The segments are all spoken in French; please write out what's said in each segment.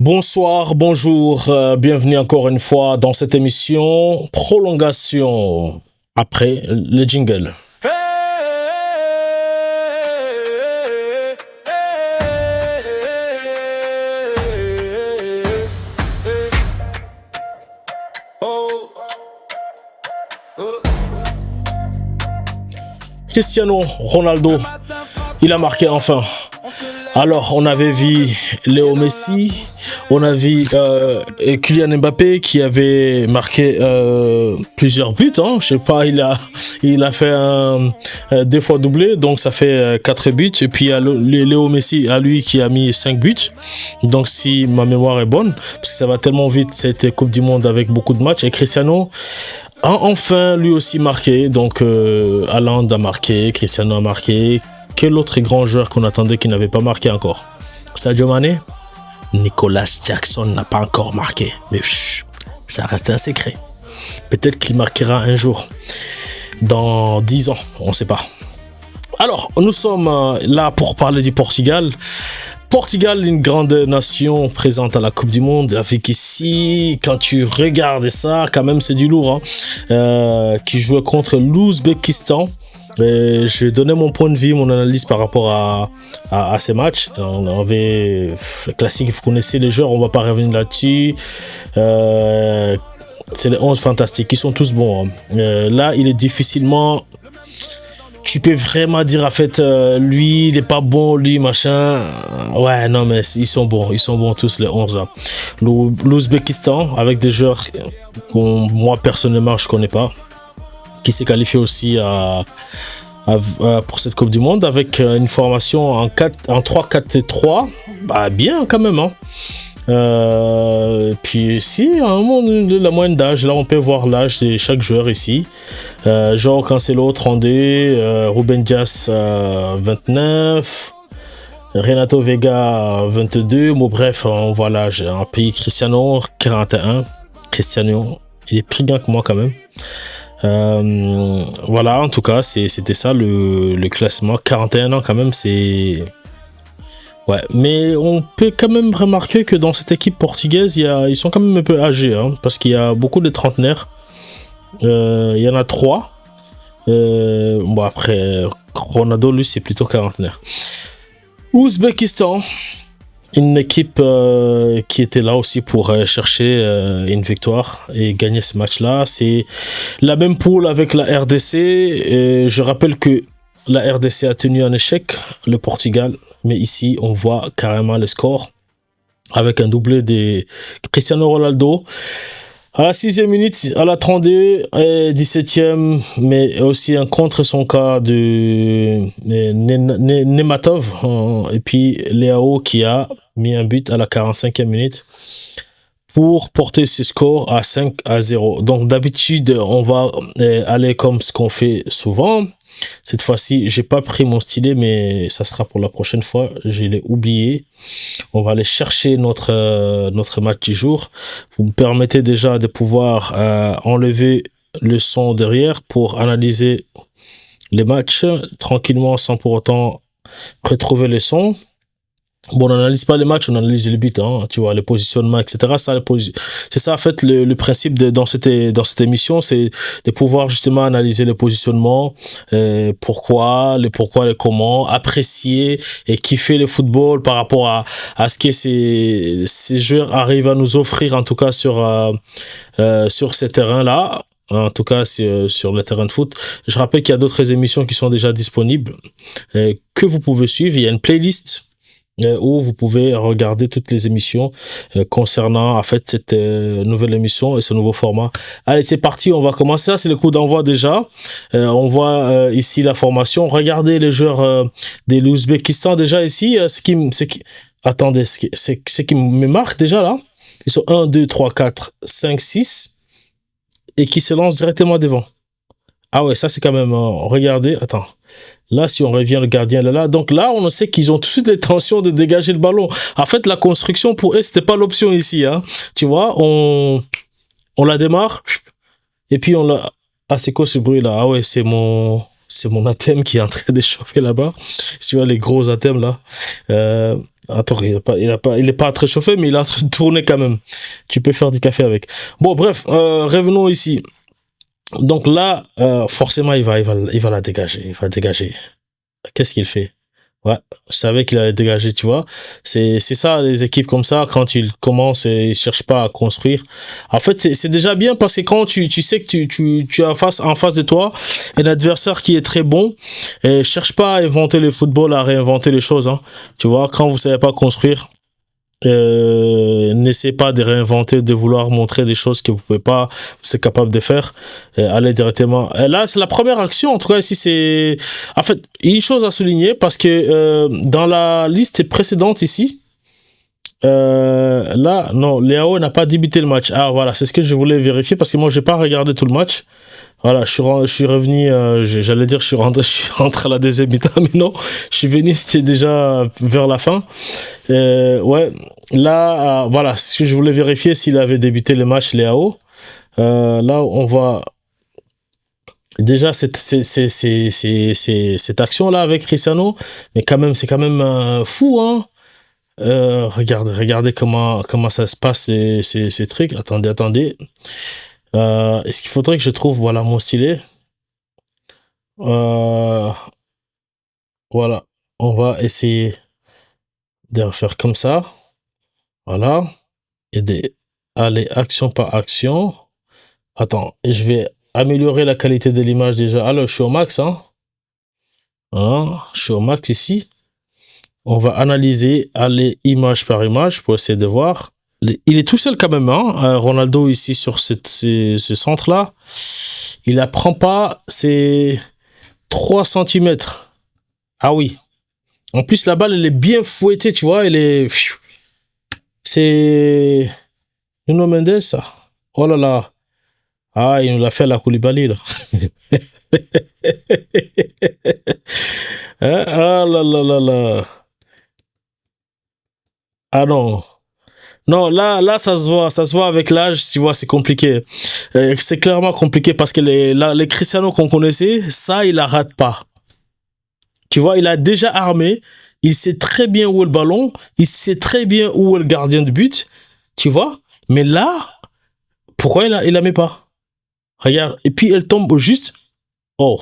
Bonsoir, bonjour, bienvenue encore une fois dans cette émission Prolongation après le jingle. Cristiano Ronaldo, il a marqué enfin. Alors, on avait vu Léo Messi, on a vu Kylian Mbappé qui avait marqué plusieurs buts. Je sais pas, il a fait deux fois doublé, donc ça fait 4 buts. Et puis il y a Léo Messi, à lui qui a mis 5 buts. Donc si ma mémoire est bonne, parce que ça va tellement vite cette Coupe du Monde avec beaucoup de matchs. Et Cristiano a enfin lui aussi marqué. Donc Haaland a marqué, Cristiano a marqué. Quel autre grand joueur qu'on attendait qui n'avait pas marqué encore? Sadio Mané? Nicolas Jackson n'a pas encore marqué. Mais ça reste un secret. Peut-être qu'il marquera un jour. Dans 10 ans, on ne sait pas. Alors, nous sommes là pour parler du Portugal. Portugal, une grande nation présente à la Coupe du Monde. Avec ici, quand tu regardes ça, quand même c'est du lourd. Qui jouait contre l'Ouzbékistan. Je vais donner mon point de vue, mon analyse par rapport à ces matchs. On avait le classique, vous connaissez les joueurs, on va pas revenir là-dessus. C'est les 11 fantastiques, ils sont tous bons. Là, il est difficilement... Tu peux vraiment dire, en fait, lui, il est pas bon, lui, machin. Ouais, non, mais ils sont bons tous les 11 là. L'Ouzbékistan, avec des joueurs que moi, personnellement, je connais pas, qui s'est qualifié aussi pour cette Coupe du Monde avec une formation en 3-4-3, bien quand même. Puis si, à un moment de la moyenne d'âge, là on peut voir l'âge de chaque joueur ici. João Cancelo 32, Ruben Dias 29, Renato Vega 22. Bon bref, on voit l'âge. Un pays Cristiano 41. Cristiano, il est plus grand que moi quand même. Voilà, en tout cas, c'était ça le classement. 41 ans quand même, c'est... Ouais, mais on peut quand même remarquer que dans cette équipe portugaise, ils sont quand même un peu âgés, parce qu'il y a beaucoup de trentenaires. Il y en a 3. Bon, après, Ronaldo, lui, c'est plutôt quarantenaire. Ouzbékistan, une équipe qui était là aussi pour chercher une victoire et gagner ce match-là. C'est la même poule avec la RDC. Et je rappelle que la RDC a tenu en échec le Portugal. Mais ici, on voit carrément le score avec un doublé de Cristiano Ronaldo. À la 6e minute, à la 32, 17e, mais aussi un contre son cas de Nematov. Et puis Leao qui a mis un but à la 45e minute pour porter ce score à 5-0. Donc d'habitude, on va aller comme ce qu'on fait souvent. Cette fois-ci, j'ai pas pris mon stylet, mais ça sera pour la prochaine fois. Je l'ai oublié. On va aller chercher notre match du jour. Vous me permettez déjà de pouvoir enlever le son derrière pour analyser les matchs tranquillement sans pour autant retrouver le son. Bon, on n'analyse pas les matchs, on analyse les buts, tu vois, les positionnements, etc. C'est ça, en fait, le principe dans cette émission, c'est de pouvoir justement analyser le positionnement, pourquoi, les comment, apprécier et kiffer le football par rapport à ce que ces joueurs arrivent à nous offrir, en tout cas sur ces terrains-là. En tout cas, sur le terrain de foot. Je rappelle qu'il y a d'autres émissions qui sont déjà disponibles, que vous pouvez suivre. Il y a une playlist où vous pouvez regarder toutes les émissions concernant en fait cette nouvelle émission et ce nouveau format. Allez, c'est parti, on va commencer. Ça, c'est le coup d'envoi déjà. On voit ici la formation. Regardez les joueurs de l'Ouzbékistan déjà ici. Attendez, ce qui me marque déjà là. Ils sont 1, 2, 3, 4, 5, 6 et qui se lancent directement devant. Ah ouais, ça c'est quand même... regardez, attends. Là, si on revient, le gardien est là. Donc là, on sait qu'ils ont tout de suite l'intention de dégager le ballon. En fait, la construction, pour eux, c'était pas l'option ici. Tu vois, on la démarre. Et puis, on la... Ah, c'est quoi ce bruit-là? Ah ouais, c'est mon athème qui est en train de chauffer là-bas. Tu vois, les gros athèmes là. Attends, il est pas très chauffé, mais il est en train de tourner quand même. Tu peux faire du café avec. Bon, bref, revenons ici. Donc là, forcément, il va la dégager. Il va dégager. Qu'est-ce qu'il fait? Ouais, je savais qu'il allait dégager, tu vois. C'est ça, les équipes comme ça, quand ils commencent et ils cherchent pas à construire. En fait, c'est déjà bien parce que quand tu sais que tu as en face de toi un adversaire qui est très bon et cherche pas à inventer le football, à réinventer les choses, hein. Tu vois, quand vous savez pas construire, n'essayez pas de réinventer, de vouloir montrer des choses que vous pouvez pas, c'est capable de faire. Allez directement. Et là, c'est la première action. En tout cas, ici, c'est. En fait, une chose à souligner parce que dans la liste précédente ici, là, non, Léao n'a pas débuté le match. Ah, voilà, c'est ce que je voulais vérifier parce que moi, j'ai pas regardé tout le match. Voilà, je suis revenu, j'allais dire je suis rentré à la deuxième mi-temps, mais non, je suis venu, c'était déjà vers la fin. Ouais, là, voilà, ce que je voulais vérifier s'il avait débuté le match Léao. Là, on voit déjà cette action-là avec Cristiano, mais quand même, c'est quand même fou, hein. Regardez comment ça se passe, ces trucs. Attendez. Est-ce qu'il faudrait que je trouve, voilà, mon stylet? Euh, voilà, on va essayer de refaire comme ça. Voilà, et aller action par action. Attends, je vais améliorer la qualité de l'image déjà. Alors, je suis au max, hein. Je suis au max ici. On va analyser, aller image par image pour essayer de voir. Il est tout seul quand même, hein. Ronaldo ici sur ce centre-là. Il apprend pas ses 3 centimètres. Ah oui. En plus, la balle, elle est bien fouettée, tu vois. Elle est. C'est. Nuno Mendes, ça. Oh là là. Ah, il nous l'a fait à la Koulibaly, là. Hein? Ah là là là là. Ah non. Non, là, ça se voit avec l'âge, tu vois, c'est compliqué. C'est clairement compliqué parce que les Cristiano qu'on connaissait, ça, il la rate pas. Tu vois, il a déjà armé, il sait très bien où est le ballon, il sait très bien où est le gardien de but, tu vois. Mais là, pourquoi il la met pas? Regarde, et puis elle tombe au juste. Oh,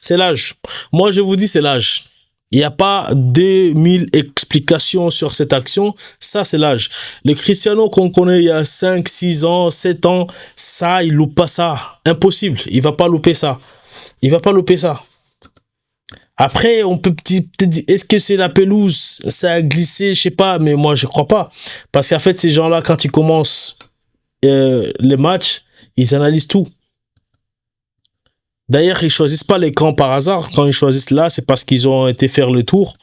c'est l'âge. Moi, je vous dis, c'est l'âge. Il n'y a pas 2000 explications sur cette action. Ça, c'est l'âge. Le Cristiano qu'on connaît il y a 5, 6 ans, 7 ans, ça, il loupe pas ça. Impossible. Il va pas louper ça. Il va pas louper ça. Après, on peut peut-être dire, est-ce que c'est la pelouse? Ça a glissé, je sais pas, mais moi, je crois pas. Parce qu'en fait, ces gens-là, quand ils commencent les matchs, ils analysent tout. D'ailleurs, ils choisissent pas les camps par hasard. Quand ils choisissent là, c'est parce qu'ils ont été faire le tour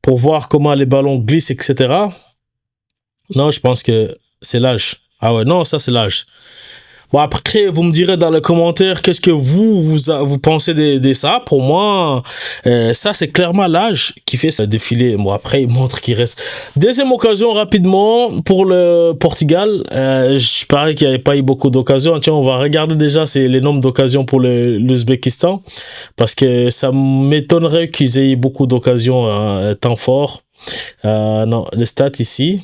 pour voir comment les ballons glissent, etc. Non, je pense que c'est l'âge. Ah ouais, non, ça c'est l'âge. Bon, après, vous me direz dans les commentaires qu'est-ce que vous pensez de ça. Pour moi, ça, c'est clairement l'âge qui fait ce défilé. Bon, après, il montre qu'il reste. Deuxième occasion, rapidement, pour le Portugal. Je parie qu'il n'y avait pas eu beaucoup d'occasions. Tiens, on va regarder déjà les nombres d'occasions pour l'Ouzbékistan. Parce que ça m'étonnerait qu'ils aient eu beaucoup d'occasions temps fort. Non, les stats ici.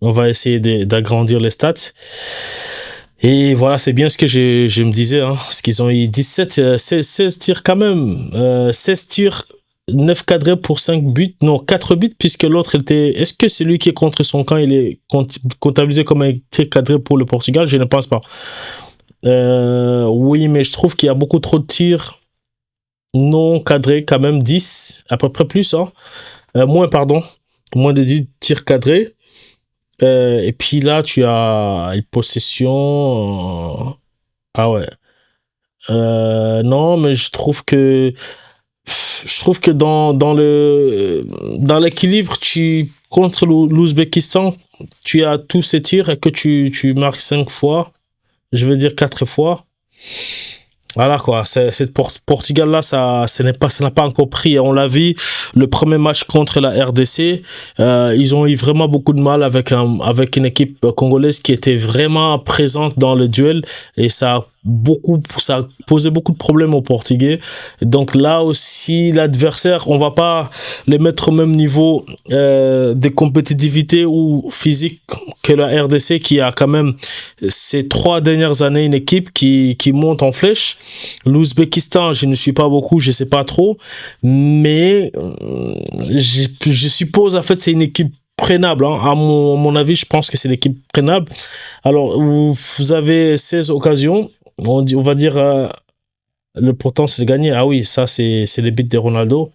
On va essayer d'agrandir les stats. Et voilà, c'est bien ce que je me disais, hein, parce qu'ils ont eu 16 tirs quand même, 16 tirs, 9 cadrés pour 5 buts, non, 4 buts, puisque l'autre était, est-ce que celui qui est contre son camp, il est comptabilisé comme un tir cadré pour le Portugal? Je ne pense pas. Oui, mais je trouve qu'il y a beaucoup trop de tirs non cadrés, quand même, 10, à peu près plus, hein, moins de 10 tirs cadrés. Et puis là, tu as une possession. Ah ouais. Non, mais je trouve que dans l'équilibre, contre l'Ouzbékistan, tu as tous ces tirs et que tu marques 5 fois. Je veux dire 4 fois. Voilà quoi, cette Portugal-là, ça n'a pas encore pris. On l'a vu, le premier match contre la RDC, ils ont eu vraiment beaucoup de mal avec une équipe congolaise qui était vraiment présente dans le duel et ça a posé beaucoup de problèmes aux Portugais. Donc là aussi, l'adversaire, on va pas les mettre au même niveau de compétitivité ou physique que la RDC qui a quand même ces 3 dernières années une équipe qui monte en flèche. L'Ouzbékistan, je ne suis pas beaucoup, je sais pas trop, mais je suppose en fait c'est une équipe prenable. Hein. À mon avis, je pense que c'est l'équipe prenable. Alors, vous avez 16 occasions, on va dire le pourtant c'est de gagner. Ah oui, ça c'est les buts de Ronaldo.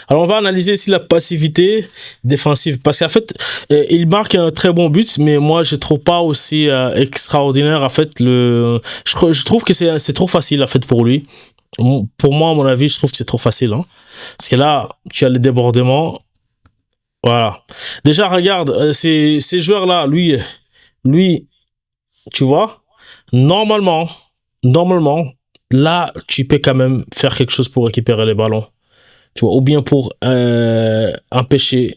Alors, on va analyser ici la passivité défensive. Parce qu'en fait, il marque un très bon but, mais moi, je trouve pas aussi extraordinaire. En fait, je trouve que c'est trop facile, en fait, pour lui. Pour moi, à mon avis, je trouve que c'est trop facile. Hein. Parce que là, tu as le débordement. Voilà. Déjà, regarde, ces joueurs-là, lui, tu vois, normalement, normalement, là, tu peux quand même faire quelque chose pour récupérer les ballons. Tu vois, ou bien pour empêcher.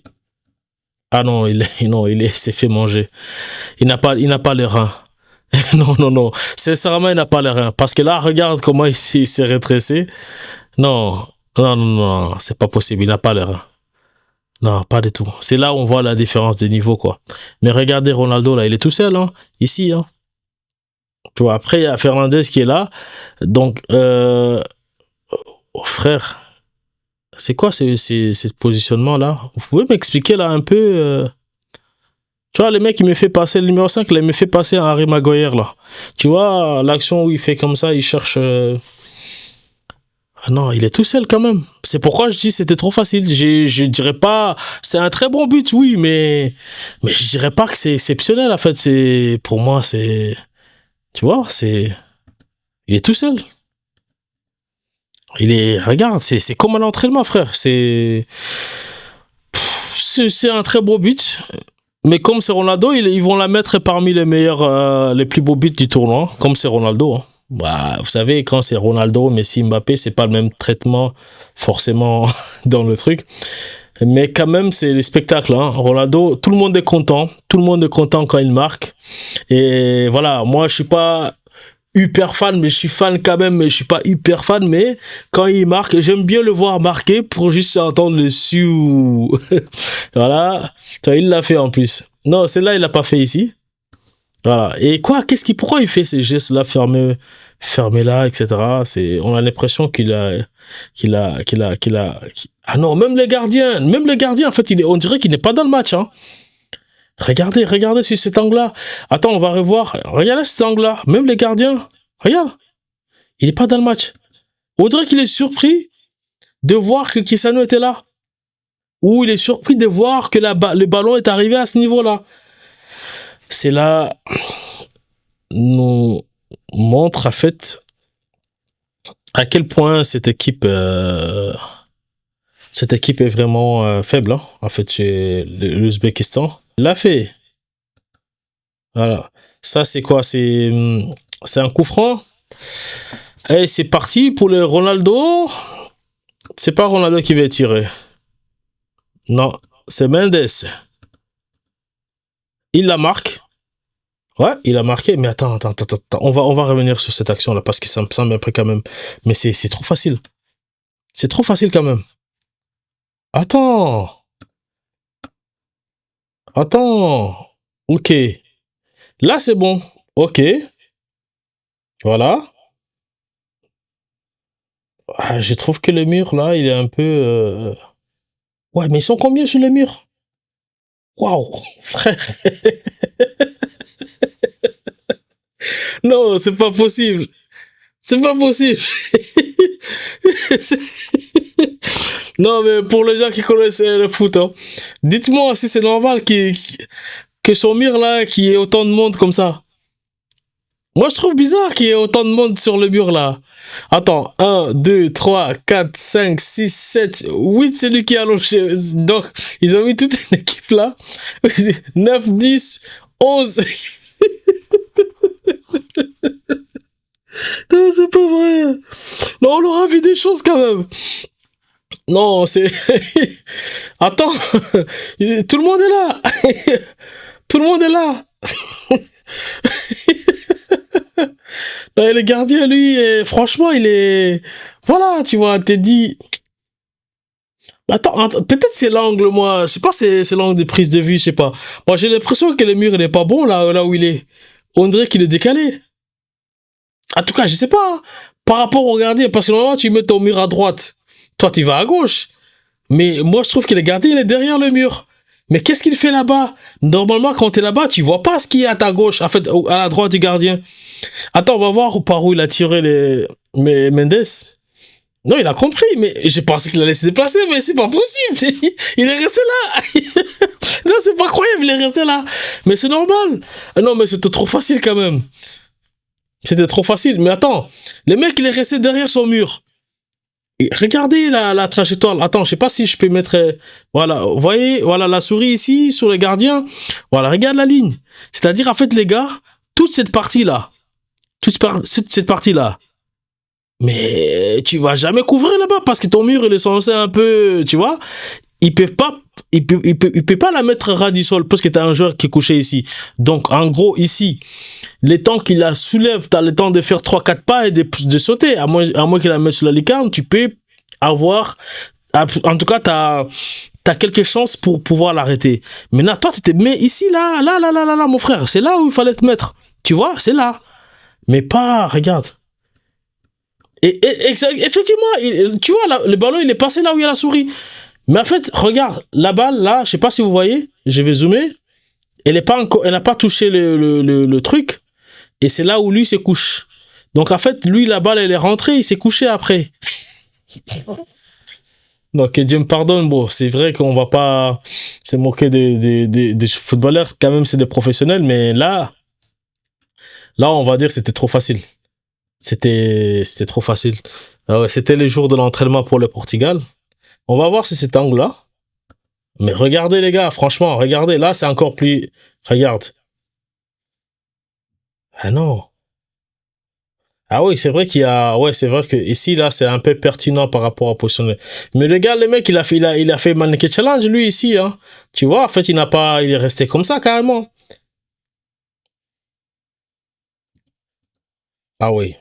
Ah non, non, s'est fait manger. Il n'a pas les reins. Non, non, non. Sincèrement, il n'a pas les reins. Parce que là, regarde comment il s'est redressé. Non, non, non, non, c'est pas possible. Il n'a pas les reins. Non, pas du tout. C'est là où on voit la différence de niveau, quoi. Mais regardez Ronaldo, là, il est tout seul, hein, ici, hein. Tu vois, après, il y a Fernandez qui est là. Donc, oh, frère, c'est quoi ce positionnement-là? Vous pouvez m'expliquer là un peu Tu vois, le mec, il me fait passer, le numéro 5 là, il me fait passer à Harry Maguire, là. Tu vois, l'action où il fait comme ça, il cherche... Ah non, il est tout seul quand même. C'est pourquoi je dis c'était trop facile. Je dirais pas... C'est un très bon but, oui, mais je dirais pas que c'est exceptionnel, en fait. Pour moi, c'est... Tu vois, c'est... Il est tout seul. Regarde, c'est comme un entraînement, frère. C'est un très beau but. Mais comme c'est Ronaldo, ils vont la mettre parmi les meilleurs, les plus beaux buts du tournoi. Comme c'est Ronaldo. Hein. Bah, vous savez, quand c'est Ronaldo, Messi, Mbappé, c'est pas le même traitement forcément dans le truc. Mais quand même, c'est le spectacle. Hein. Ronaldo, tout le monde est content. Tout le monde est content quand il marque. Et voilà, moi, je suis pas hyper fan, mais je suis fan quand même, mais je suis pas hyper fan, mais quand il marque, j'aime bien le voir marquer pour juste entendre le siou. Voilà. Il l'a fait en plus. Non, celle-là, il l'a pas fait ici. Voilà. Et quoi, pourquoi il fait ces gestes-là, fermé là, etc. On a l'impression ah non, même les gardiens, en fait, on dirait qu'il n'est pas dans le match, hein. Regardez sur cet angle-là. Attends, on va revoir. Regardez cet angle-là. Même les gardiens. Regarde. Il n'est pas dans le match. On dirait qu'il est surpris de voir que Kisano était là. Ou il est surpris de voir que le ballon est arrivé à ce niveau-là. C'est là nous montre en fait à quel point cette équipe est vraiment faible. Hein, en fait, chez l'Ouzbékistan. Il l'a fait. Voilà. Ça, c'est quoi? C'est un coup franc. Et c'est parti pour le Ronaldo. C'est pas Ronaldo qui va tirer. Non, c'est Mendes. Il la marque. Ouais, il a marqué. Mais attends. On va revenir sur cette action-là parce que ça me semble un peu quand même. Mais c'est trop facile. C'est trop facile quand même. Attends. Ok. Là, c'est bon. Ok. Voilà. Ah, je trouve que le mur, là, il est un peu... Ouais, mais ils sont combien sur le mur? Waouh, frère. Non, c'est pas possible. C'est pas possible. Non, mais pour les gens qui connaissent le foot, hein, dites-moi si c'est normal que son mur, là, qu'il y ait autant de monde comme ça. Moi, je trouve bizarre qu'il y ait autant de monde sur le mur, là. Attends, 1, 2, 3, 4, 5, 6, 7, 8, c'est lui qui a allongé. Donc, ils ont mis toute une équipe là. 9, 10, 11. Non, c'est pas vrai. Non, on aura vu des choses quand même. Non, c'est... Attends, tout le monde est là. Tout le monde est là. Et le gardien, lui, franchement, il est... Voilà, tu vois, t'es dit... Attends, peut-être c'est l'angle, moi. Je sais pas, c'est l'angle des prises de vue, je sais pas. Moi, j'ai l'impression que le mur, il est pas bon, là où il est. On dirait qu'il est décalé. En tout cas, je sais pas. Par rapport au gardien, parce que normalement, tu mets ton mur à droite. Toi, tu vas à gauche. Mais moi, je trouve que le gardien, il est derrière le mur. Mais qu'est-ce qu'il fait là-bas? Normalement, quand tu es là-bas, tu vois pas ce qu'il y a à ta gauche, en fait, à la droite du gardien. Attends, on va voir par où il a tiré Mendes. Non, il a compris, mais j'ai pensé qu'il allait se déplacer, mais c'est pas possible. Il est resté là. Non, c'est pas croyable, il est resté là. Mais c'est normal. Non, mais c'était trop facile quand même. C'était trop facile. Mais attends, le mec, il est resté derrière son mur. Et regardez la trajectoire. Attends, je sais pas si je peux mettre... voilà, vous voyez, voilà la souris ici, sur le gardien. Voilà, regarde la ligne. C'est-à-dire, en fait, les gars, toute cette partie-là, cette partie-là, mais tu vas jamais couvrir là-bas parce que ton mur, il est censé un peu... Tu vois, ils peuvent pas... Il peut pas la mettre ras du sol parce que tu as un joueur qui est couché ici. Donc, en gros, ici, les temps qu'il la soulève, tu as le temps de faire 3-4 pas et de sauter. À moins qu'il la mette sur la lucarne, tu peux avoir... En tout cas, tu as quelques chances pour pouvoir l'arrêter. Maintenant, toi, tu t'es mis ici, là, mon frère. C'est là où il fallait te mettre. Tu vois, c'est là. Mais pas... Regarde. Et effectivement, tu vois, le ballon, il est passé là où il y a la souris. Mais en fait, regarde, la balle, là, je sais pas si vous voyez, je vais zoomer, elle n'a pas touché le truc, et c'est là où lui se couche. Donc en fait, lui, la balle, elle est rentrée, il s'est couché après. Donc Dieu me pardonne, bon, c'est vrai qu'on va pas se moquer des footballeurs, quand même, c'est des professionnels, mais là, on va dire que c'était trop facile. C'était trop facile. C'était les jours de l'entraînement pour le Portugal. On va voir si cet angle-là. Mais regardez les gars, franchement, regardez. Là, c'est encore plus... Regarde. Ah non. Ah oui, c'est vrai qu'il y a... Ouais, c'est vrai que ici, là, c'est un peu pertinent par rapport à positionner. Mais le gars, le mec, il a fait Mannequin Challenge, lui, ici. Hein. Tu vois, en fait, il est resté comme ça, carrément. Ah oui.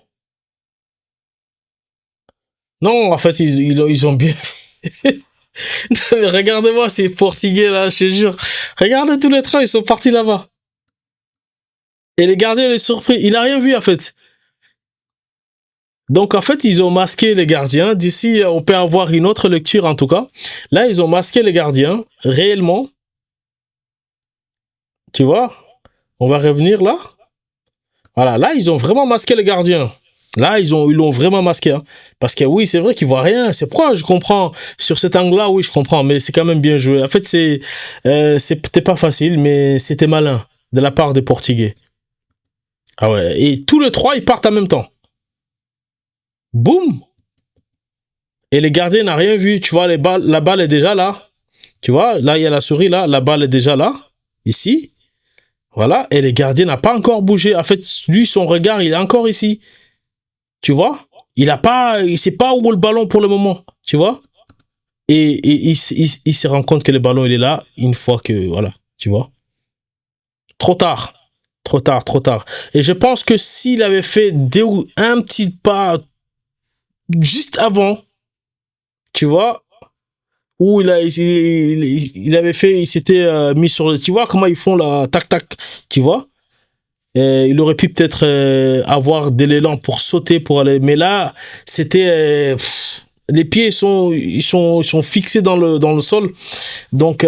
Non, en fait, ils ont bien... Mais regardez-moi ces Portugais, là, je te jure. Regardez tous les trains, ils sont partis là-bas. Et les gardiens, il est surpris. Il n'a rien vu, en fait. Donc, en fait, ils ont masqué les gardiens. D'ici, on peut avoir une autre lecture, en tout cas. Là, ils ont masqué les gardiens, réellement. Tu vois? On va revenir là. Voilà, là, ils ont vraiment masqué les gardiens. Là, ils l'ont vraiment masqué. Hein. Parce que oui, c'est vrai qu'ils voient rien. C'est pourquoi je comprends. Sur cet angle-là, oui, je comprends. Mais c'est quand même bien joué. En fait, c'était pas facile, mais c'était malin de la part des Portugais. Ah ouais. Et tous les trois, ils partent en même temps. Boum! Et les gardiens n'ont rien vu. Tu vois, la balle est déjà là. Tu vois, là, il y a la souris, là. La balle est déjà là. Ici. Voilà. Et les gardiens n'ont pas encore bougé. En fait, lui, son regard, il est encore ici. Tu vois? Il sait pas où est le ballon pour le moment. Tu vois? Et il se rend compte que le ballon, il est là. Une fois que, voilà. Tu vois? Trop tard. Trop tard, trop tard. Et je pense que s'il avait fait un petit pas juste avant, tu vois, où il avait fait, il s'était mis sur, tu vois comment ils font la tac tac, tu vois, et il aurait pu peut-être avoir de l'élan pour sauter pour aller, mais là c'était les pieds ils sont fixés dans le sol, donc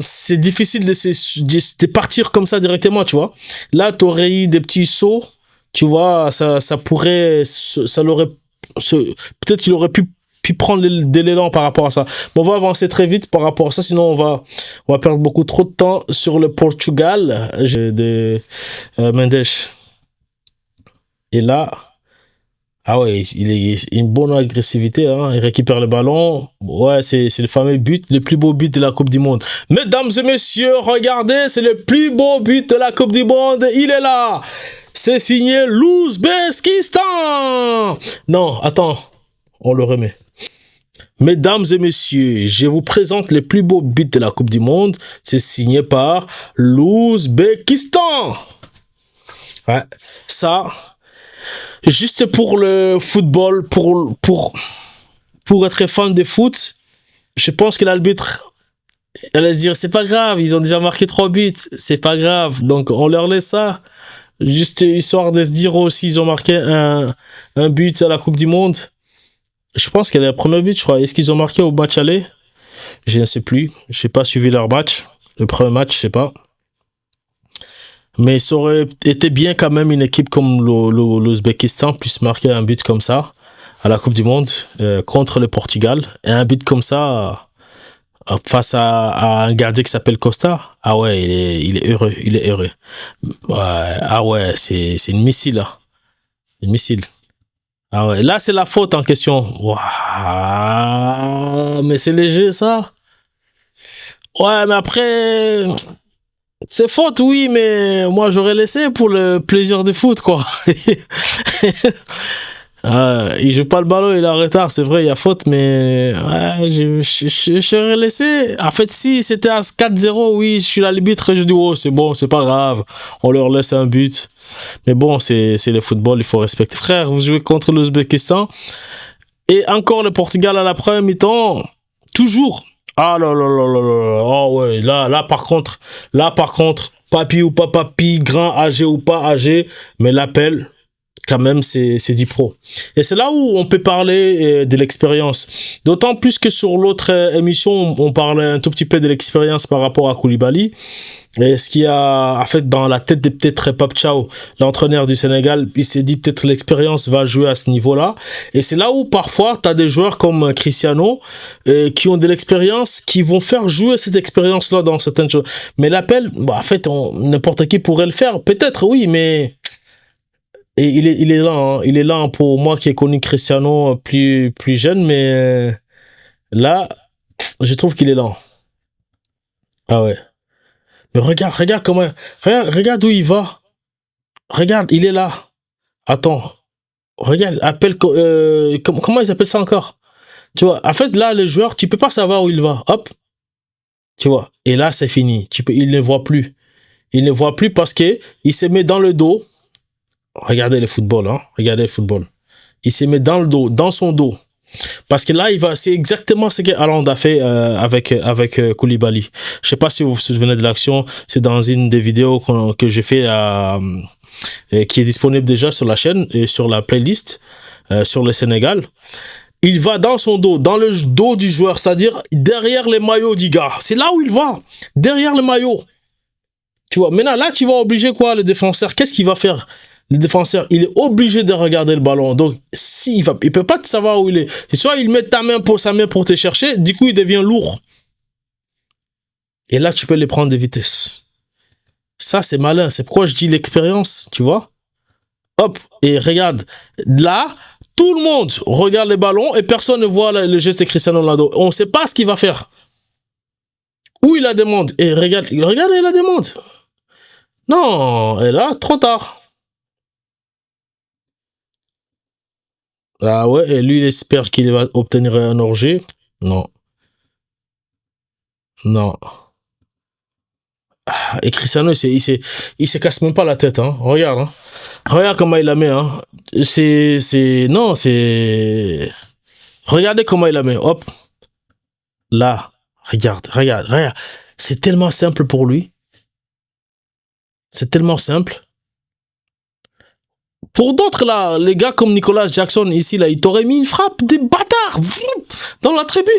c'est difficile de partir comme ça directement, tu vois. Là t'aurais eu des petits sauts, tu vois, ça pourrait, ça l'aurait, peut-être qu'il aurait pu prendre de l'élan par rapport à ça. Bon, on va avancer très vite par rapport à ça, sinon on va perdre beaucoup trop de temps sur le Portugal de Mendes. Et là, ah ouais, il est une bonne agressivité, hein. Il récupère le ballon. Ouais, c'est le fameux but, le plus beau but de la Coupe du Monde. Mesdames et messieurs, regardez, c'est le plus beau but de la Coupe du Monde. Il est là. C'est signé l'Ouzbékistan. Non, attends, on le remet. Mesdames et messieurs, je vous présente les plus beaux buts de la Coupe du Monde. C'est signé par l'Ouzbékistan. Ouais, ça, juste pour le football, pour être fan de foot, je pense que l'arbitre allait se dire c'est pas grave, ils ont déjà marqué 3 buts, c'est pas grave, donc on leur laisse ça. Juste histoire de se dire aussi, ils ont marqué un but à la Coupe du Monde. Je pense qu'elle est le premier but, je crois. Est-ce qu'ils ont marqué au match aller? Je ne sais plus. Je n'ai pas suivi leur match. Le premier match, je sais pas. Mais ça aurait été bien quand même une équipe comme l'Ouzbékistan puisse marquer un but comme ça à la Coupe du Monde contre le Portugal. Et un but comme ça face à un gardien qui s'appelle Costa. Ah ouais, il est heureux. Il est heureux. Ouais, ah ouais, c'est une missile là. Une missile. Ah ouais, là c'est la faute en question. Waouh, mais c'est léger ça. Ouais, mais après, c'est faute, oui, mais moi j'aurais laissé pour le plaisir de foot, quoi. Il joue pas le ballon, il est en retard, c'est vrai, il y a faute, mais ouais, j'aurais laissé. En fait, si c'était à 4-0, oui, je suis l'arbitre, je dis, oh, c'est bon, c'est pas grave, on leur laisse un but. Mais bon, c'est le football, il faut respecter. Frère, vous jouez contre l'Ouzbékistan, et encore le Portugal à la première mi-temps, toujours. Ah là là là là là, oh ouais, là par contre, papy ou pas papy, grand, âgé ou pas âgé, mais l'appel, quand même, c'est du pro. Et c'est là où on peut parler de l'expérience. D'autant plus que sur l'autre émission, on parlait un tout petit peu de l'expérience par rapport à Koulibaly. Et ce qui a, en fait, dans la tête de peut-être Pape Thiaw, l'entraîneur du Sénégal, il s'est dit peut-être l'expérience va jouer à ce niveau-là. Et c'est là où parfois, tu as des joueurs comme Cristiano qui ont de l'expérience, qui vont faire jouer cette expérience-là dans certaines choses. Mais l'appel, bah, en fait, n'importe qui pourrait le faire. Peut-être, oui, mais... Et il est là, hein. Il est là hein, pour moi qui ai connu Cristiano plus jeune, mais là, je trouve qu'il est là. Ah ouais. Mais regarde comment, regarde où il va. Regarde, il est là. Attends, regarde, comment ils appellent ça encore? Tu vois, en fait, là, le joueur, tu peux pas savoir où il va. Hop, tu vois. Et là, c'est fini. Il ne voit plus. Il ne voit plus parce que il se met dans le dos. Regardez le football, hein. Regardez le football. Il se met dans le dos, dans son dos. Parce que là, c'est exactement ce que Haaland a fait avec Koulibaly. Je sais pas si vous vous souvenez de l'action. C'est dans une des vidéos que j'ai fait qui est disponible déjà sur la chaîne et sur la playlist sur le Sénégal. Il va dans son dos, dans le dos du joueur, c'est-à-dire derrière les maillots du gars. C'est là où il va, derrière le maillot. Tu vois, maintenant là, tu vas obliger quoi, le défenseur? Qu'est-ce qu'il va faire? Le défenseur, il est obligé de regarder le ballon. Donc, il peut pas te savoir où il est. C'est soit il met sa main pour te chercher, du coup, il devient lourd. Et là, tu peux les prendre de vitesse. Ça, c'est malin. C'est pourquoi je dis l'expérience, tu vois. Hop, et regarde. Là, tout le monde regarde les ballons et personne ne voit le geste de Cristiano Ronaldo. On ne sait pas ce qu'il va faire. Où il la demande. Et regarde, il la demande. Non, et là, trop tard. Ah ouais, et lui, il espère qu'il va obtenir un orger. Non, non. Et Cristiano, il se casse même pas la tête, hein. Regarde, hein. Regarde comment il la met, hein. Non, c'est... Regardez comment il la met, hop. Là, regarde. C'est tellement simple pour lui. C'est tellement simple. Pour d'autres, là, les gars comme Nicolas Jackson, ici, là, il t'aurait mis une frappe des bâtards dans la tribune.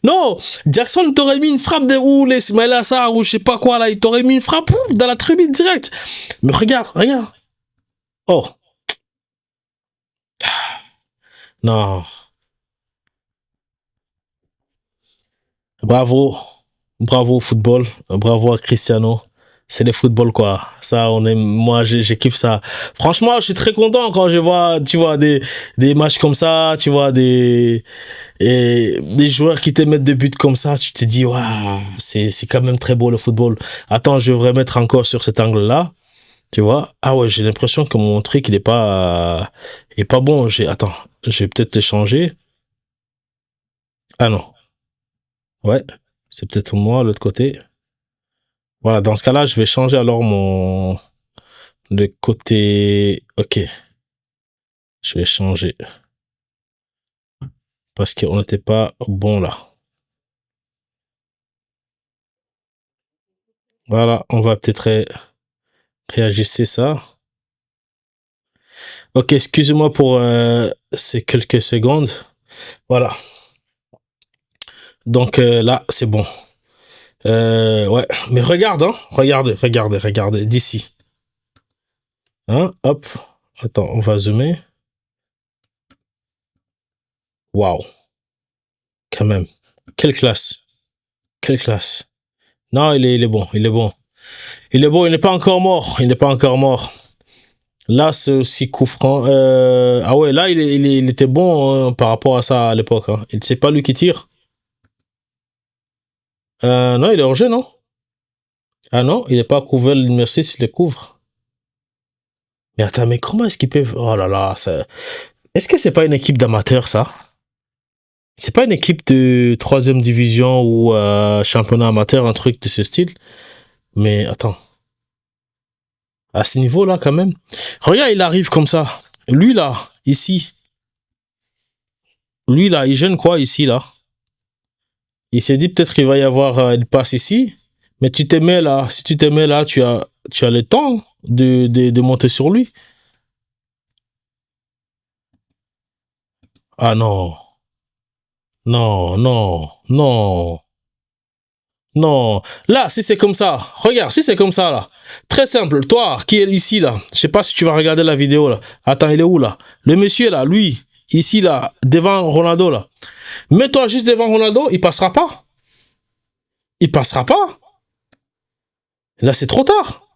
Non, Jackson t'aurait mis une frappe ou les Ismaël Assar ou je sais pas quoi là, il t'aurait mis une frappe dans la tribune direct. Mais regarde. Oh. Non. Bravo. Bravo au football. Bravo à Cristiano. c'est le football, quoi. Ça, on aime, moi, j'ai kiffe ça. Franchement, je suis très content quand je vois, tu vois, des matchs comme ça, tu vois, des joueurs qui te mettent des buts comme ça, tu te dis, waouh, c'est quand même très beau le football. Attends, je vais remettre encore sur cet angle-là, tu vois. Ah ouais, j'ai l'impression que mon truc, il est pas bon. Attends, je vais peut-être le changer. Ah non, ouais, c'est peut-être moi, l'autre côté. Voilà, dans ce cas-là, je vais changer alors le côté, ok, je vais changer parce qu'on n'était pas bon là. Voilà, on va peut-être réajuster ça. Ok, excusez-moi pour ces quelques secondes. Voilà. Donc là, c'est bon. Ouais, mais regarde, hein. Regardez, d'ici. Hein, hop. Attends, on va zoomer. Waouh, quand même. Quelle classe. Quelle classe. Non, il est bon, il est bon. Il est bon, il n'est pas encore mort. Il n'est pas encore mort. Là, c'est aussi coup franc. Ah ouais, là, il était bon hein, par rapport à ça à l'époque. Hein. C'est pas lui qui tire. Non, il est hors-jeu, non? Ah non, il n'est pas couvert. Merci s'il le couvre. Mais attends, mais comment est-ce qu'ils peuvent... Oh là là, ça... Est-ce que c'est pas une équipe d'amateurs, ça? C'est pas une équipe de troisième division ou championnat amateur, un truc de ce style? Mais attends, à ce niveau-là, quand même. Regarde, il arrive comme ça. Lui, là, ici. Lui, là, il gêne quoi, ici, là? Il s'est dit peut-être qu'il va y avoir une passe ici. Mais tu te mets là. Si tu te mets là, tu as le temps de monter sur lui. Ah non. Non, non, non. Non. Là, si c'est comme ça, regarde, si c'est comme ça, là. Très simple. Toi, qui est ici, là. Je sais pas si tu vas regarder la vidéo, là. Attends, il est où, là? Le monsieur, là, lui, ici, là, devant Ronaldo, là. Mets-toi juste devant Ronaldo, il passera pas. Il passera pas. Là, c'est trop tard.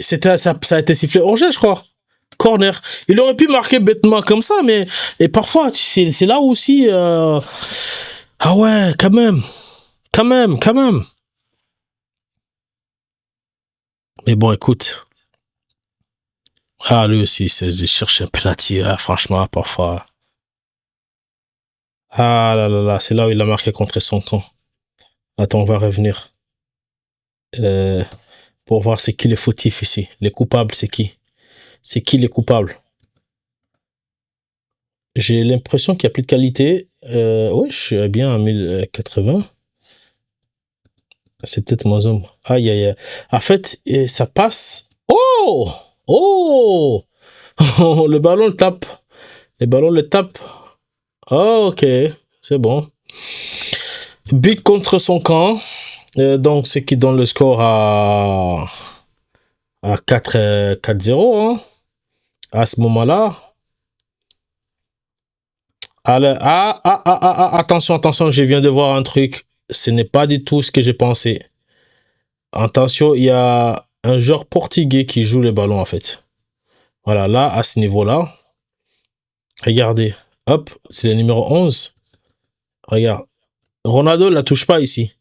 Ça a été sifflé hors jeu, je crois. Corner. Il aurait pu marquer bêtement comme ça, mais et parfois, c'est là aussi. Ah ouais, quand même. Quand même, quand même. Mais bon, écoute. Ah, lui aussi, il cherche un penalty, ah, franchement, parfois. Ah là là là, c'est là où il a marqué contre son camp. Attends, on va revenir. Euh, pour voir c'est qui les fautifs ici. Les coupables, c'est qui? C'est qui les coupables? J'ai l'impression qu'il n'y a plus de qualité. Oui, je suis bien à 1080. C'est peut-être moins homme. Aïe, aïe, aïe. En fait, ça passe. Oh! Oh! Le ballon le tape. Le ballon le tape. Oh, ok. C'est bon. But contre son camp. Donc, ce qui donne le score à 4-0. Hein, à ce moment-là. Attention, attention, je viens de voir un truc. Ce n'est pas du tout ce que j'ai pensé. Attention, il y a un joueur portugais qui joue le ballon, en fait. Voilà, là, à ce niveau-là. Regardez. Hop, c'est le numéro 11. Regarde. Ronaldo la touche pas ici.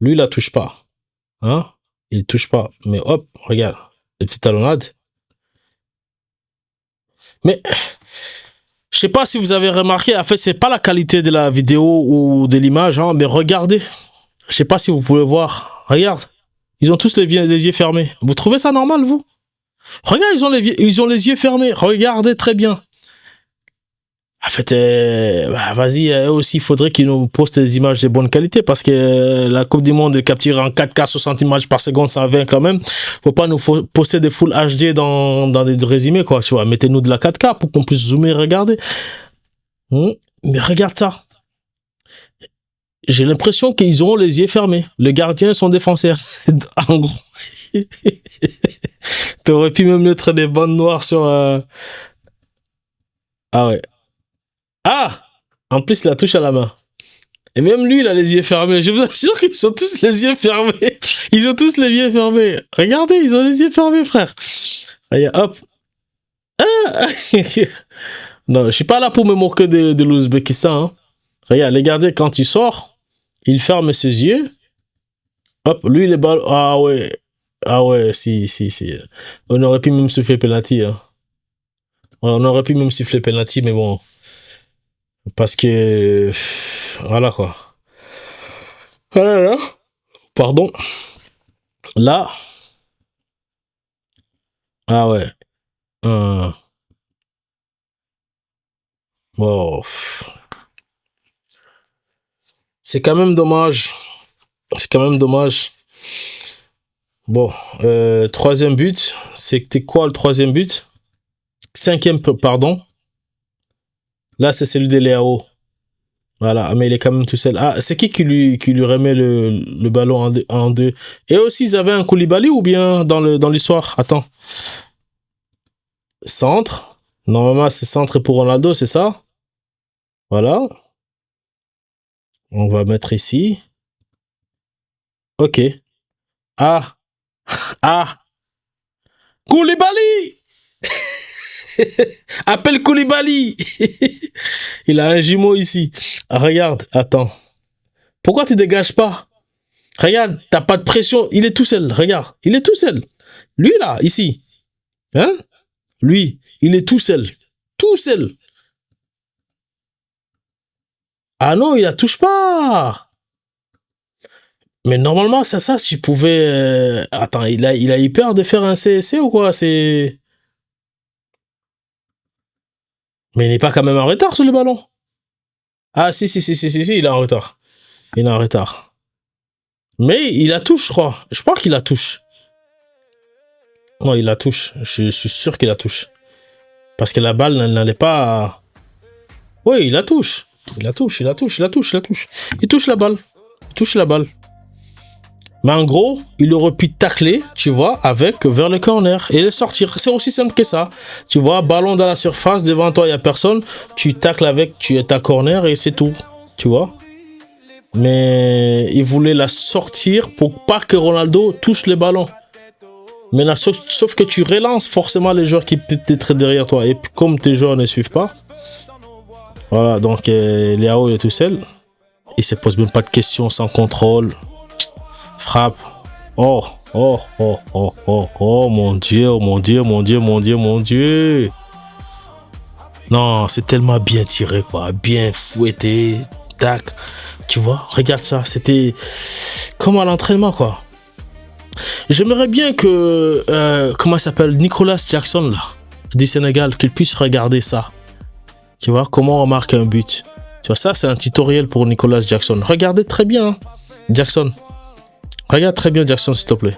Lui, il la touche pas. Hein? Il touche pas. Mais hop, regarde. Les petites talonnades. Mais je sais pas si vous avez remarqué, en fait, c'est pas la qualité de la vidéo ou de l'image, hein, mais regardez. Je sais pas si vous pouvez voir. Regarde. Ils ont tous les yeux fermés. Vous trouvez ça normal, vous? Regarde, ils ont les yeux fermés. Regardez très bien. En fait, vas-y, eux aussi, il faudrait qu'ils nous postent des images de bonne qualité parce que la Coupe du Monde est capturée en 4K 60 images par seconde, 120 quand même. Faut pas nous poster des full HD dans des résumés, quoi. Tu vois, mettez-nous de la 4K pour qu'on puisse zoomer et regarder. Mais regarde ça. J'ai l'impression qu'ils ont les yeux fermés. Le gardien et son défenseur. En gros. T'aurais pu même mettre des bandes noires sur... Ah ouais. Ah! En plus, la touche à la main. Et même lui, il a les yeux fermés. Je vous assure qu'ils ont tous les yeux fermés. Ils ont tous les yeux fermés. Regardez, ils ont les yeux fermés, frère. Allez, hop. Ah. Non, je suis pas là pour me moquer de l'Ouzbékistan. Hein. Regarde, regardez, quand il sort, il ferme ses yeux. Hop, lui, les balles. Ah ouais. Ah ouais, si. On aurait pu même siffler penalty. Hein. On aurait pu même siffler penalty, mais bon. Parce que. Voilà quoi. Voilà. Pardon. Là. Ah ouais. Bon. C'est quand même dommage. C'est quand même dommage. Bon. Troisième but. C'était quoi le troisième but? Cinquième, pardon. Là, c'est celui de Léao. Voilà, mais il est quand même tout seul. Ah, c'est qui lui remet le ballon en deux? Et aussi, ils avaient un Koulibaly ou bien dans l'histoire? Attends. Centre. Normalement, c'est centre pour Ronaldo, c'est ça? Voilà. On va mettre ici. Ok. Ah. Ah. Koulibaly! Appelle Koulibaly! Il a un jumeau ici. Ah, regarde, attends. Pourquoi tu dégages pas? Regarde, t'as pas de pression. Il est tout seul. Regarde, il est tout seul. Lui là, ici. Hein? Lui, il est tout seul. Tout seul. Ah non, il la touche pas. Mais normalement, c'est ça, si tu pouvais... Attends, il a eu peur de faire un CSC ou quoi? C'est... Mais il n'est pas quand même en retard sur le ballon. Ah si, il est en retard. Il est en retard. Mais il la touche, je crois. Je crois qu'il la touche. Non, il la touche. Je suis sûr qu'il la touche. Parce que la balle n'allait pas... Oui, il la touche. Il touche la balle. Il touche la balle. Mais en gros, il aurait pu tacler, tu vois, vers le corner et le sortir. C'est aussi simple que ça. Tu vois, ballon dans la surface, devant toi, il n'y a personne. Tu tacles avec, tu es ta corner et c'est tout. Tu vois. Mais il voulait la sortir pour pas que Ronaldo touche le ballon. Mais là, sauf que tu relances forcément les joueurs qui peuvent être derrière toi. Et puis, comme tes joueurs ne suivent pas. Voilà, donc Léao il est tout seul. Il se pose même pas de questions, sans contrôle. Frappe. Oh, mon Dieu, mon Dieu. Non, c'est tellement bien tiré, quoi. Bien fouetté. Tac. Tu vois, regarde ça. C'était comme à l'entraînement, quoi. J'aimerais bien que, comment il s'appelle, Nicolas Jackson, là, du Sénégal, qu'il puisse regarder ça. Tu vois, comment on marque un but. Tu vois, ça, c'est un tutoriel pour Nicolas Jackson. Regardez très bien, hein, Jackson. Regarde très bien Jackson, s'il te plaît.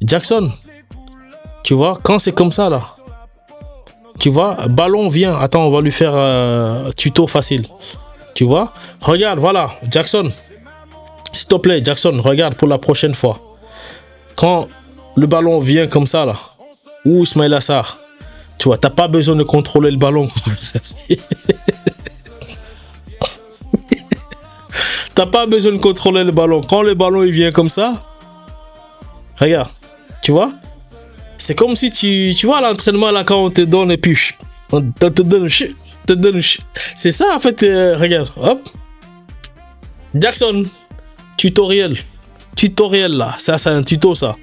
Jackson, tu vois, quand c'est comme ça, là, tu vois, ballon vient. Attends, on va lui faire tuto facile. Tu vois, regarde, voilà, Jackson. S'il te plaît, Jackson, regarde pour la prochaine fois. Quand le ballon vient comme ça, là, ou Ismaïla Assar, tu vois, t'as pas besoin de contrôler le ballon. T'as pas besoin de contrôler le ballon. Quand le ballon il vient comme ça, regarde, tu vois, c'est comme si tu vois à l'entraînement là quand on te donne et puis on te donne. C'est ça en fait. Regarde, hop, Jackson, tutoriel là. Ça c'est un tuto ça.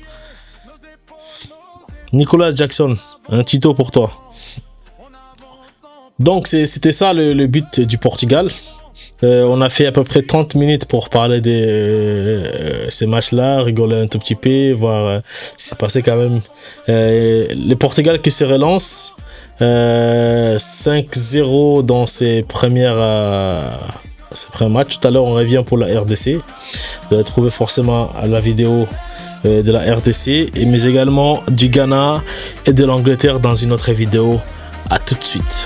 Nicolas Jackson, un tuto pour toi. Donc c'était ça le but du Portugal. On a fait à peu près 30 minutes pour parler de ces matchs-là, rigoler un tout petit peu, voir ce qui s'est passé quand même. Le Portugal qui se relance 5-0 dans ses premiers matchs. Tout à l'heure, on revient pour la RDC. Vous allez trouver forcément la vidéo de la RDC, mais également du Ghana et de l'Angleterre dans une autre vidéo. À tout de suite.